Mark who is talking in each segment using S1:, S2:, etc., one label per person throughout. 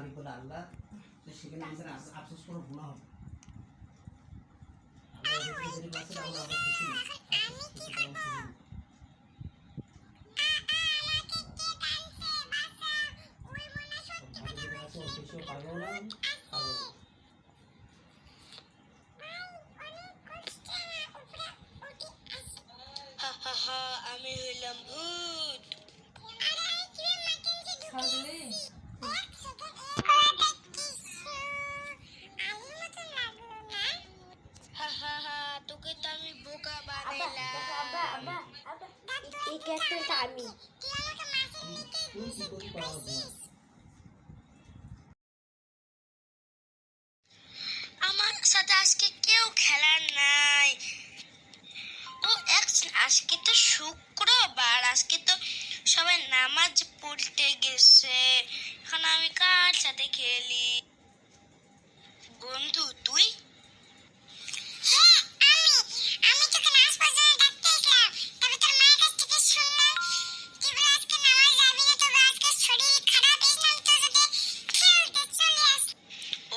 S1: মালিক বলে আল্লাহ, তো সেখানে আমাদের আফসোস করে গুনাহ হবে। আল্লাহ যদি বাঁচে তাহলে আমরা খুশি না, আফসোস করতে পারলাম খুশি না। ভালো যেটা আছে ওর বেশিও পারবেও না, খাবো।
S2: আমি হইলাম ভূত। তোকে তো আমি বোকা বানাইলাম। এই ক্যারেক্টারটা আমি। আমার সাথে আজকে কেউ খেলার নাই। ও আজকে তো শুক্রবার, আজকে তো সবাই নামাজ পড়তে গেছে। এখন আমি কার সাথে খেলি? বন্ধু তুই?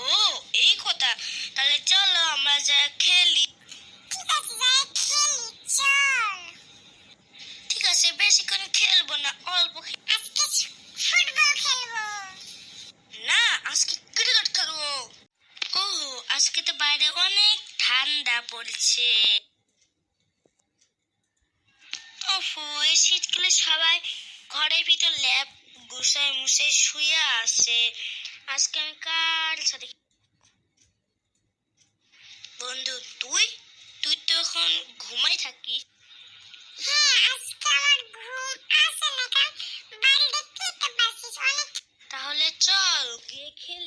S2: ও এই কথা, তাহলে চলো আমরা যা খেলি। ঠিক আছে, বেশিক্ষণ খেলবো না, অল্প না, আজকে ক্রিকেট খেলবো। ওহো, আজকে তো বাইরে অনেক ঠান্ডা পড়ছে। ওহো, এই শীতকালে সবাই ঘরের ভিতর ল্যাপ গুছায় মুছে শুয়ে আছে। আজকে আমি কার সাথে? বন্ধু তুই? তুই তো এখন ঘুমাই থাকিস। তাহলে চল গিয়ে খেল।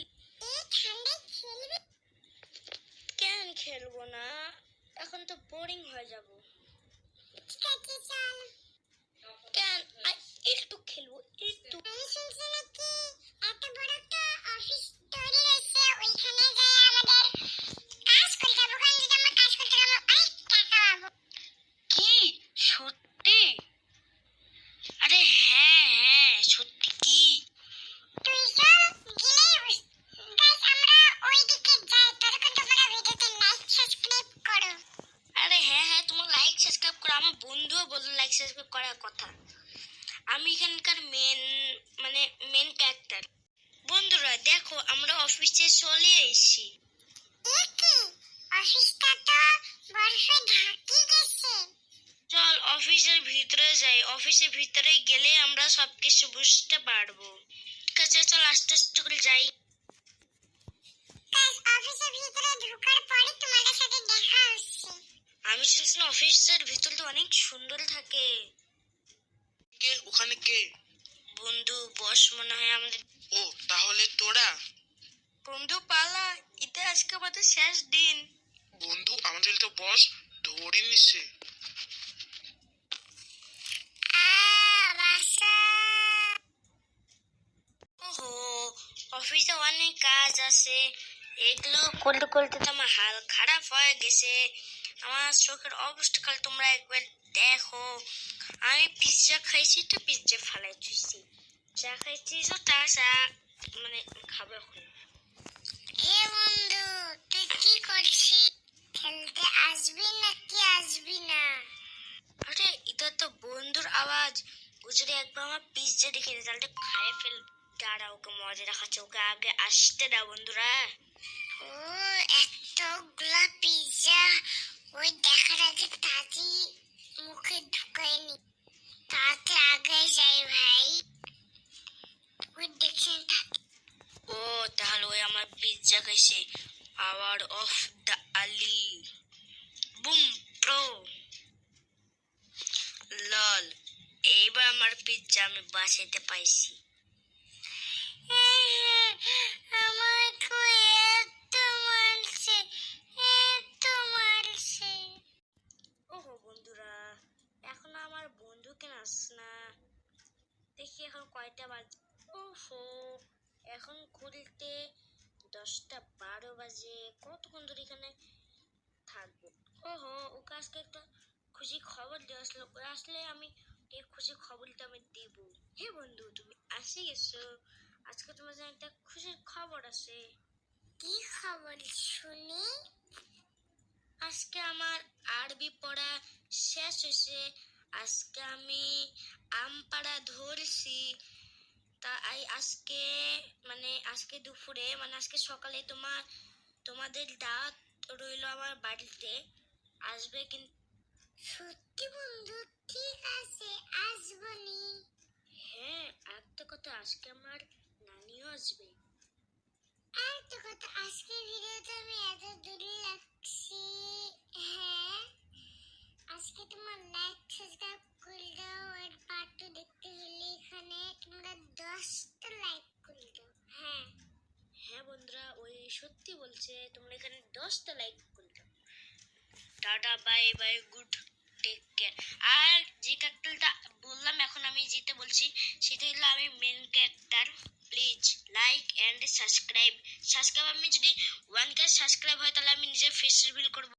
S2: কেন খেলবো না? এখন তো বোরিং হয়ে যাব। কেন একটু খেলবো, একটু। কি সত্যি? আরে হ্যাঁ হ্যাঁ, সত্যি কি? আরে হ্যাঁ হ্যাঁ, তোমার লাইক সাবস্ক্রাইব করো। আমার বন্ধুও বললো লাইক সাবস্ক্রাইব করার কথা। আমি এখানকার মেন ক্যারেক্টার। বন্ধুরা দেখো, আমরা অফিসে চলে এসেছি। চল অফিসের ভিতরে যাই। অফিসের ভিতরে গেলে আমরা সবকিছু বুঝতে পারবো। ঠিক আছে, চল আস্তে আস্তে করে যাই। আমি শুনছিলাম অফিসের ভিতরটা অনেক সুন্দর থাকে।
S3: কে ওখানে? কে?
S2: বন্ধু বস মনে হয় আমাদের।
S3: ও তাহলে তোরা?
S2: বন্ধু পালা, এটা আজকে আমাদের শেষ দিন।
S3: বন্ধু আমাদের তো বস ধরে নিছে।
S2: ওহো, অফিসে অনেক কাজ আছে, এগুলো করতে করতে তো আমার হাল খারাপ হয়ে গেছে। আমার চোখের অবস্থা কাল তোমরা একবার দেখো। আমি পিৎজা খাইছি তো পিৎজা ফালাই থুইছি, চা খাইছি তো চা খাবো এখন। বন্ধু তুই কি করছিস? খেলতে আসবি নাকি আসবি না? আরে এটা তো বন্ধুর আওয়াজ। ও যদি একবার আমার পিৎজা দেখে নি তাহলে খাই ফেল। দাঁড়া, ওকে মজা দেখাচ্ছে, ওকে আগে আসতে দাও বন্ধুরা। ও এতগুলা পিৎজা ওই দেখার আগে তাজি মুখে ঢুকায়নি, তাতে আগে যাই ভাই। ওই দেখছেন, ও তাহলে ওই আমার পিৎজা খাইছে। Power of the Ali, broom pro লল। এইবার আমার পিৎজা আমি বাঁচাইতে পাইছি। ওহো বন্ধুরা, এখন আমার বন্ধু কেন আসছে না? দেখি এখন কয়টা বাজে। ওহো, এখন ঘুরতে 10টা 12 বাজে। কতক্ষণ ধরে এখানে থাকবো? ওহো, ওকে আজকে একটা খুশি খবর দিয়ে আসলো। ও আসলে আমি এই খুশি খবরটা আমি দিব। হে বন্ধু, তুমি আসে গেছো? আজকে তোমার জন্য একটা খুশির খবর আছে।
S4: কি খবর শুনি?
S2: আজকে আমার আরবি পড়া শেষ হয়েছে। আজকে আমি আম পাড়া ধরছি। তাই আজকে দুপুরে আজকে সকালে তোমাদের দাওয়াত রইলো আমার বাড়িতে, আসবে কিন্তু।
S4: সত্যি বন্ধু? ঠিক আছে, আসবনি।
S2: হ্যাঁ, একটা কথা, আজকে আমার নানিও আসবে।
S4: আর তো কত, আজকে ভিডিওতে আমি এত দূরে লাগছি। হ্যাঁ, আজকে তোমার লাইক সাবস্ক্রাইব করে দাও। আর পার্ট 2 দেখতে হলে এখানে তোমরা 10টা লাইক করে দাও। হ্যাঁ
S2: হ্যাঁ বন্ধুরা, ওই সত্যি বলছে, তোমরা এখানে 10টা লাইক করে দাও। Tata, bye bye, good, take care. আর যে ক্যারেক্টারটা বললাম এখন আমি যেটা বলছি সেটা হলো আমি main character. Please like and subscribe. আমি যদি 1K সাবস্ক্রাইব হয় তাহলে আমি নিজের ফেস রিভিল করবো।